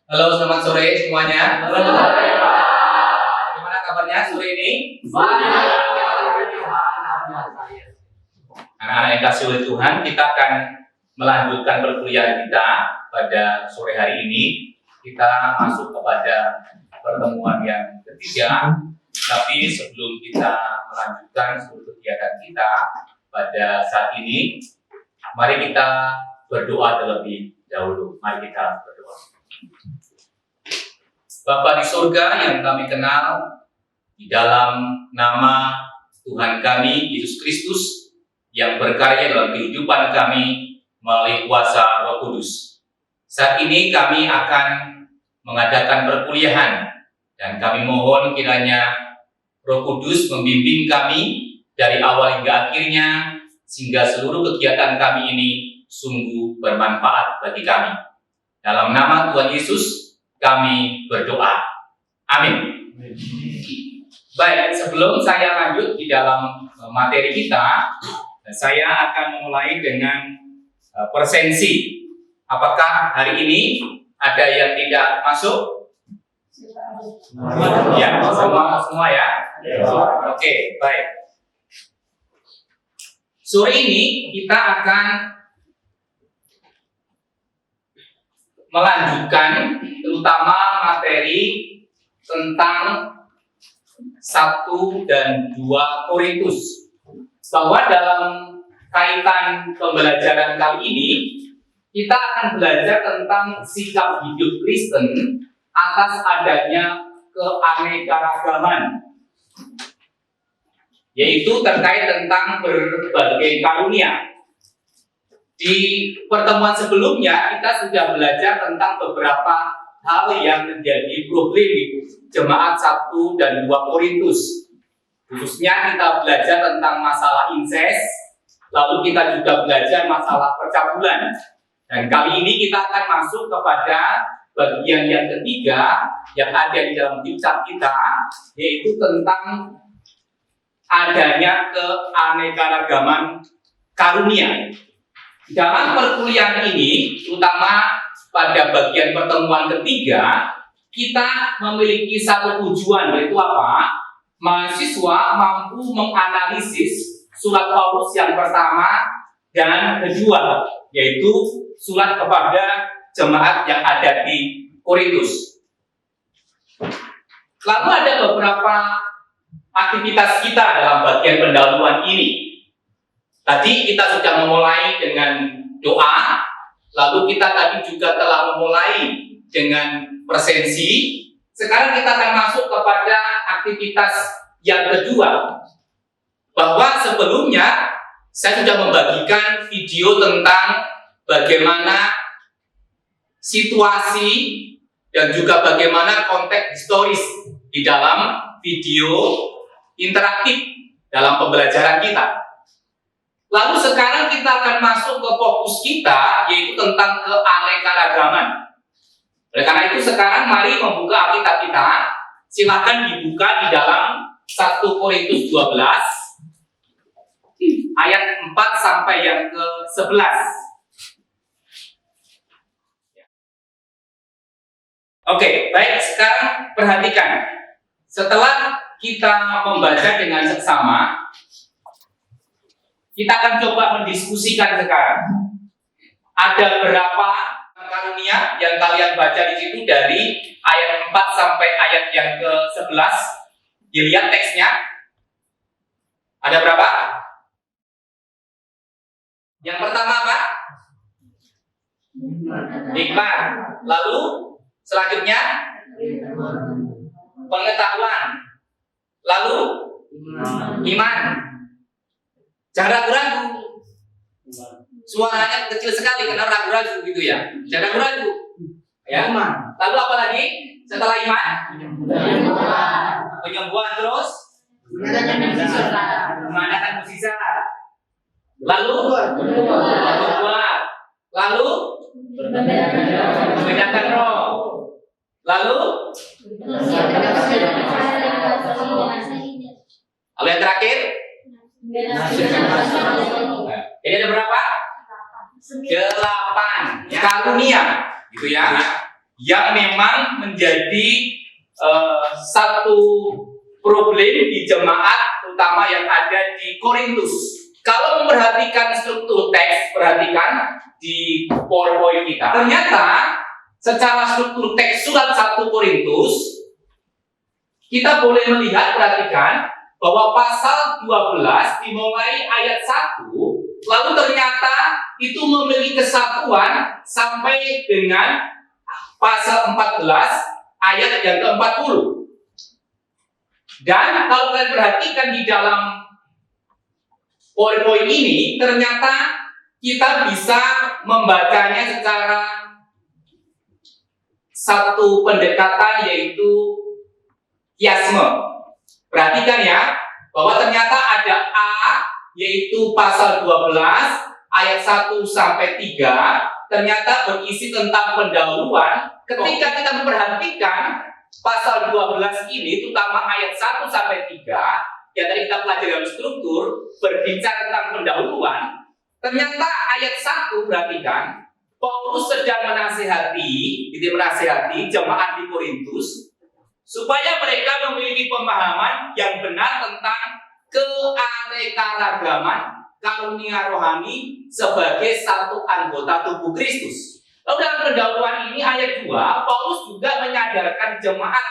Halo, selamat sore semuanya. Halo, sore, Pak. Bagaimana kabarnya sore ini? Anak-anak yang kasih oleh Tuhan, kita akan melanjutkan perkuliahan kita pada sore hari ini. Kita masuk kepada pertemuan yang ketiga. Tapi sebelum kita melanjutkan seluruh kegiatan kita pada saat ini, mari kita berdoa terlebih dahulu. Mari kita berdoa. Bapa di surga yang kami kenal, di dalam nama Tuhan kami, Yesus Kristus, yang berkarya dalam kehidupan kami melalui kuasa Roh Kudus. Saat ini kami akan mengadakan perkuliahan, dan kami mohon kiranya Roh Kudus membimbing kami dari awal hingga akhirnya, sehingga seluruh kegiatan kami ini sungguh bermanfaat bagi kami. Dalam nama Tuhan Yesus, kami berdoa. Amin. Baik, sebelum saya lanjut di dalam materi kita, saya akan memulai dengan presensi. Apakah hari ini ada yang tidak masuk? Ya, semua ya. Oke, baik. Sore ini kita akan melanjutkan terutama materi tentang 1 dan 2 Korintus. Bahwa dalam kaitan pembelajaran kali ini, kita akan belajar tentang sikap hidup Kristen atas adanya keanekaragaman, yaitu terkait tentang berbagai karunia. Di pertemuan sebelumnya kita sudah belajar tentang beberapa hal yang menjadi problem di jemaat 1 dan 2 Korintus. Khususnya kita belajar tentang masalah incest, lalu kita juga belajar masalah percabulan. Dan kali ini kita akan masuk kepada bagian yang ketiga yang ada di dalam kitab kita, yaitu tentang adanya keanekaragaman karunia. Dalam perkuliahan ini, terutama pada bagian pertemuan ketiga, kita memiliki satu tujuan, yaitu apa? Mahasiswa mampu menganalisis surat Paulus yang pertama dan kedua, yaitu surat kepada jemaat yang ada di Korintus. Lalu ada beberapa aktivitas kita dalam bagian pendahuluan ini. Tadi kita sudah memulai dengan doa, lalu kita tadi juga telah memulai dengan presensi. Sekarang kita akan masuk kepada aktivitas yang kedua. Bahwa sebelumnya saya sudah membagikan video tentang bagaimana situasi dan juga bagaimana konteks historis di dalam video interaktif dalam pembelajaran kita. Lalu sekarang kita akan masuk ke fokus kita, yaitu tentang keanekaragaman. Oleh karena itu sekarang mari membuka Alkitab kita. Silakan dibuka di dalam 1 Korintus 12 ayat 4 sampai yang ke-11. Oke, baik, sekarang perhatikan. Setelah kita membaca dengan seksama, kita akan coba mendiskusikan sekarang. Ada berapa karunia yang kalian baca di situ dari ayat 4 sampai ayat yang ke-11? Dilihat teksnya. Ada berapa? Yang pertama apa? Hikmat. Lalu selanjutnya pengetahuan. Lalu iman. Jangan ragu-ragu. Suaranya kecil sekali karena ragu-ragu gitu ya. Jangan ragu-ragu. Ya. Lalu apa lagi? Setelah iman? Penyembuhan terus? Memandangkan mukjizat. Lalu berbuat. Lalu membedakan roh. Lalu yang terakhir? Jadi ada berapa? 8 karunia, gitu ya. yang memang menjadi satu problem di jemaat terutama yang ada di Korintus. Kalau memperhatikan struktur teks, perhatikan di PowerPoint kita. Ternyata secara struktur teks surat 1 Korintus kita boleh melihat, perhatikan bahwa pasal 12 dimulai ayat 1, lalu ternyata itu memiliki kesatuan sampai dengan pasal 14 ayat yang ke-40. Dan kalau kalian perhatikan di dalam PowerPoint ini, ternyata kita bisa membacanya secara satu pendekatan, yaitu kiasme. Perhatikan ya, bahwa ternyata ada A, yaitu pasal 12 ayat 1 sampai 3, ternyata berisi tentang pendahuluan. Ketika kita memperhatikan pasal 12 ini, terutama ayat 1 sampai 3, yang tadi kita pelajari dalam struktur, berbicara tentang pendahuluan. Ternyata ayat 1, perhatikan, Paulus sedang menasihati jemaat di Korintus, supaya mereka memiliki pemahaman yang benar tentang keanekaragaman karunia rohani sebagai satu anggota tubuh Kristus. Lalu dalam pendahuluan ini ayat 2, Paulus juga menyadarkan jemaat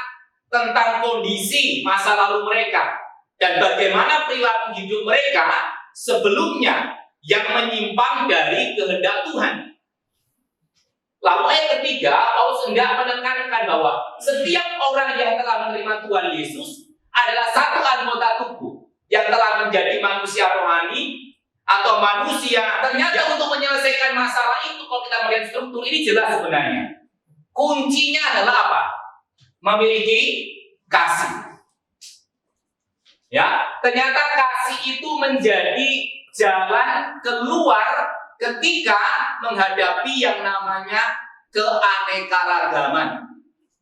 tentang kondisi masa lalu mereka dan bagaimana perilaku hidup mereka sebelumnya yang menyimpang dari kehendak Tuhan. Lalu ayat ketiga, Paulus hendak menekankan bahwa setiap orang yang telah menerima Tuhan Yesus adalah satu anggota tubuh yang telah menjadi manusia rohani atau manusia. Ternyata untuk menyelesaikan masalah itu, kalau kita melihat struktur ini jelas sebenarnya. Kuncinya adalah apa? Memiliki kasih. Ya, ternyata kasih itu menjadi jalan keluar ketika menghadapi yang namanya keanekaragaman.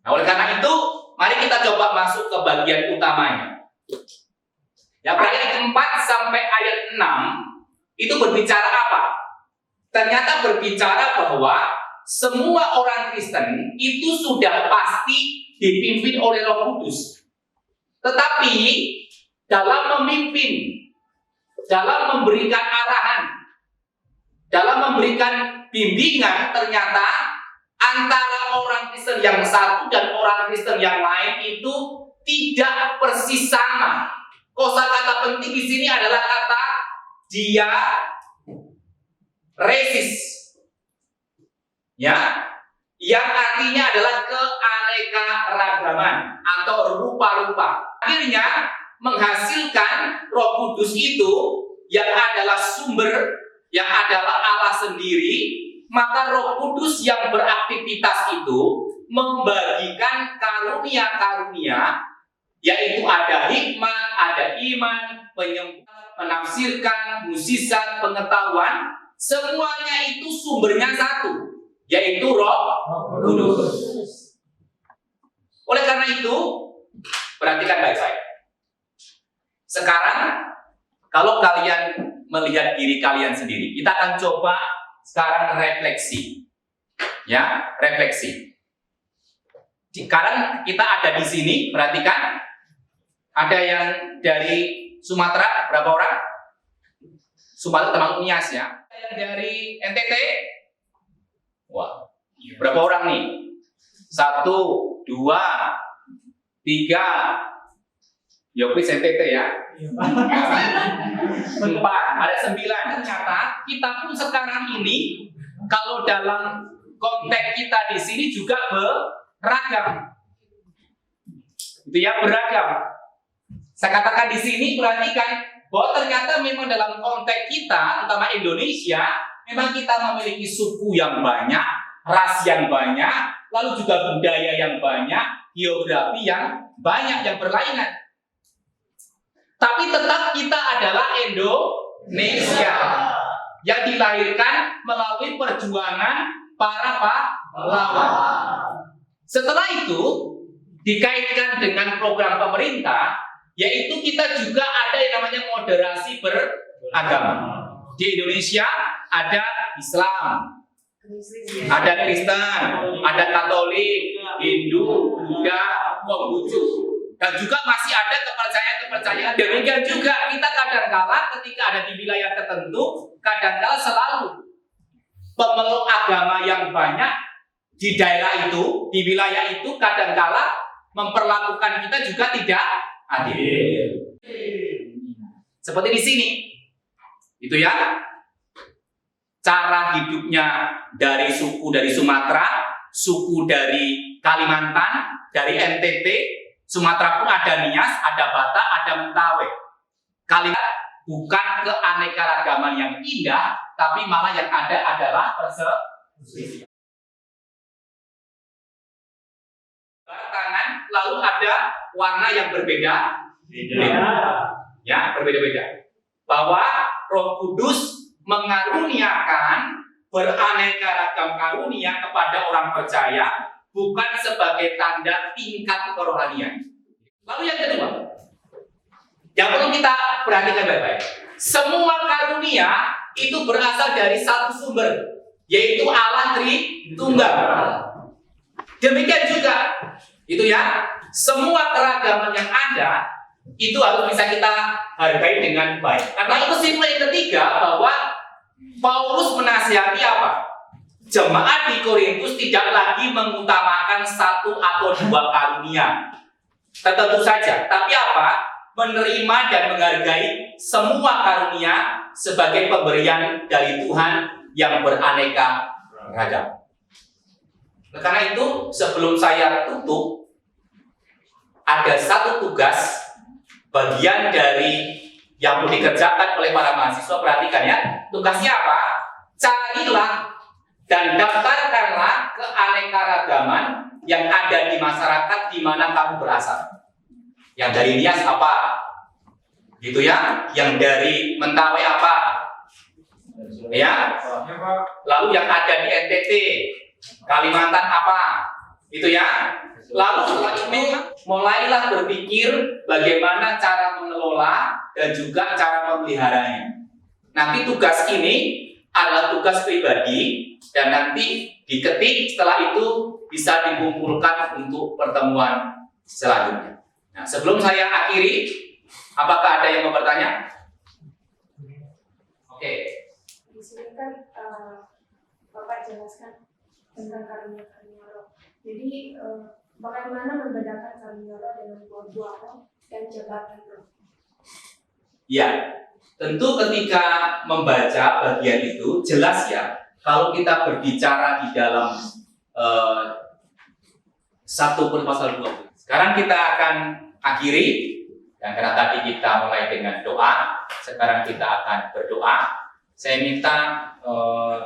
Nah, oleh karena itu, mari kita coba masuk ke bagian utamanya. Ya, ayat 4 sampai ayat 6 itu berbicara apa? Ternyata berbicara bahwa semua orang Kristen itu sudah pasti dipimpin oleh Roh Kudus. Tetapi dalam memimpin, dalam memberikan arahan, dalam memberikan bimbingan, ternyata antara orang Kristen yang satu dan orang Kristen yang lain itu tidak persis sama. Kosakata penting di sini adalah kata diaresis, ya, yang artinya adalah keanekaragaman atau rupa-rupa. Akhirnya menghasilkan Roh Kudus itu yang adalah sumber, yang adalah Allah sendiri. Maka Roh Kudus yang beraktivitas itu membagikan karunia-karunia, yaitu ada hikmat, ada iman, menafsirkan, mukjizat, pengetahuan. Semuanya itu sumbernya satu, yaitu Roh Kudus. Oleh karena itu, perhatikan baik-baik. Sekarang, kalau kalian melihat diri kalian sendiri, kita akan coba sekarang refleksi. Ya, refleksi. Sekarang kita ada di sini, perhatikan. Ada yang dari Sumatera, berapa orang? Sumatera termasuk Nias ya. Ada yang dari NTT? Wah, berapa orang nih? 1, 2, 3. Yopis NTT ya. 4, ada 9. Ternyata kita pun sekarang ini kalau dalam konteks kita di sini juga beragam. Itu ya, beragam. Saya katakan di sini, perhatikan bahwa ternyata memang dalam konteks kita, terutama Indonesia, memang kita memiliki suku yang banyak, ras yang banyak, lalu juga budaya yang banyak, geografi yang banyak, yang berlainan. Tapi tetap kita adalah Indonesia yang dilahirkan melalui perjuangan para pahlawan. Setelah itu dikaitkan dengan program pemerintah, yaitu kita juga ada yang namanya moderasi beragama. Di Indonesia ada Islam, Ada Kristen, ada Katolik, Hindu, Buddha, Konghucu, dan juga masih ada kepercayaan-kepercayaan. Demikian juga kita kadangkala ketika ada di wilayah tertentu, kadangkala selalu pemeluk agama yang banyak di daerah itu, di wilayah itu kadangkala memperlakukan kita juga tidak adil. Seperti di sini, itu ya. Cara hidupnya dari suku dari Sumatera, suku dari Kalimantan, dari NTT, Sumatera pun ada Nias, ada Batak, ada Mentawai. Kalimantan bukan keanekaragaman yang indah, tapi malah yang ada adalah perselisihan. Tangan lalu ada warna yang berbeda, ya berbeda-beda. Bahwa Roh Kudus mengaruniakan beraneka ragam karunia kepada orang percaya bukan sebagai tanda tingkat kerohanian. Lalu yang kedua, yang perlu kita perhatikan baik-baik, semua karunia itu berasal dari satu sumber, yaitu Allah Tritunggal. Demikian juga, itu ya, semua keragaman yang ada itu harus bisa kita hargai dengan baik. Lalu kesimpulan yang ketiga bahwa Paulus menasihati apa? Jemaat di Korintus tidak lagi mengutamakan satu atau dua karunia tertentu saja, tapi apa? Menerima dan menghargai semua karunia sebagai pemberian dari Tuhan yang beraneka ragam. Karena itu sebelum saya tutup, ada satu tugas bagian dari yang mau dikerjakan oleh para mahasiswa. Perhatikan ya, tugasnya apa? Carilah dan daftarkanlah keanekaragaman yang ada di masyarakat di mana kamu berasal. Yang dari Nias apa? Gitu ya. Yang dari Mentawai apa? Ya. Lalu yang ada di NTT, Kalimantan apa? Itu ya. Lalu setelah itu mulailah berpikir bagaimana cara mengelola dan juga cara memeliharanya. Nanti tugas ini adalah tugas pribadi dan nanti diketik, setelah itu bisa dikumpulkan untuk pertemuan selanjutnya. Nah, sebelum saya akhiri, apakah ada yang mau bertanya? Oke. Di sini kan Bapak jelaskan tentang karunia-karunia roh. Jadi bagaimana membedakan karunia roh dengan buah-buah roh dan jabatan roh? Ya, tentu ketika membaca bagian itu jelas ya. Kalau kita berbicara di dalam 1 Korintus pasal 20. Sekarang kita akan akhiri, dan karena tadi kita mulai dengan doa, sekarang kita akan berdoa. Saya minta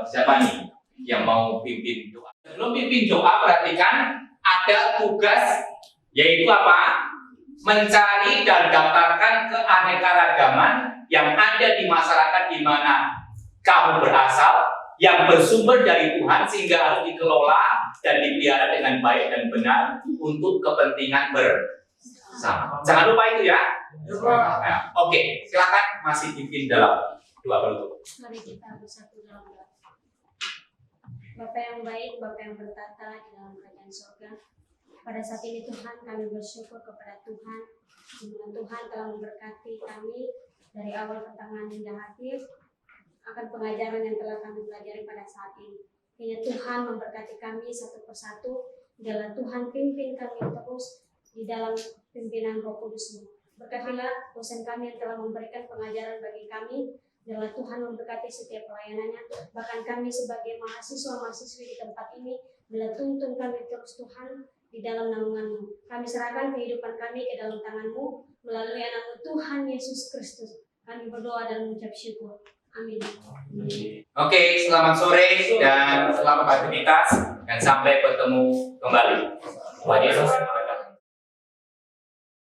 siapa nih yang mau pimpin doa? Sebelum pimpin doa, perhatikan ada tugas, yaitu apa? Mencari dan daftarkan keanekaragaman yang ada di masyarakat di mana kamu berasal, yang bersumber dari Tuhan sehingga harus dikelola dan dipelihara dengan baik dan benar untuk kepentingan bersama. Jangan lupa itu ya. Nah, oke, silakan masih pimpin dalam doa penutup. Mari kita bersatu dalam doa. Bapa yang baik, Bapa yang bertata di dalam kerajaan surga. Pada saat ini Tuhan, kami bersyukur kepada Tuhan, di mana Tuhan telah memberkati kami dari awal pertengahan hingga akhir akan pengajaran yang telah kami pelajari pada saat ini. Hanya Tuhan memberkati kami satu persatu, adalah Tuhan pimpin kami terus di dalam pimpinan Roh Kudus-Mu. Berkatilah dosen kami yang telah memberikan pengajaran bagi kami, adalah Tuhan memberkati setiap pelayanannya, bahkan kami sebagai mahasiswa-mahasiswi di tempat ini, adalah tuntun kami terus Tuhan di dalam naungan-Mu. Kami serahkan kehidupan kami ke dalam tangan-Mu melalui anak-Mu Tuhan Yesus Kristus. Kami berdoa dan mengucap syukur. Amin. Oke, selamat sore dan selamat aktivitas dan sampai bertemu kembali. Tuhan Yesus.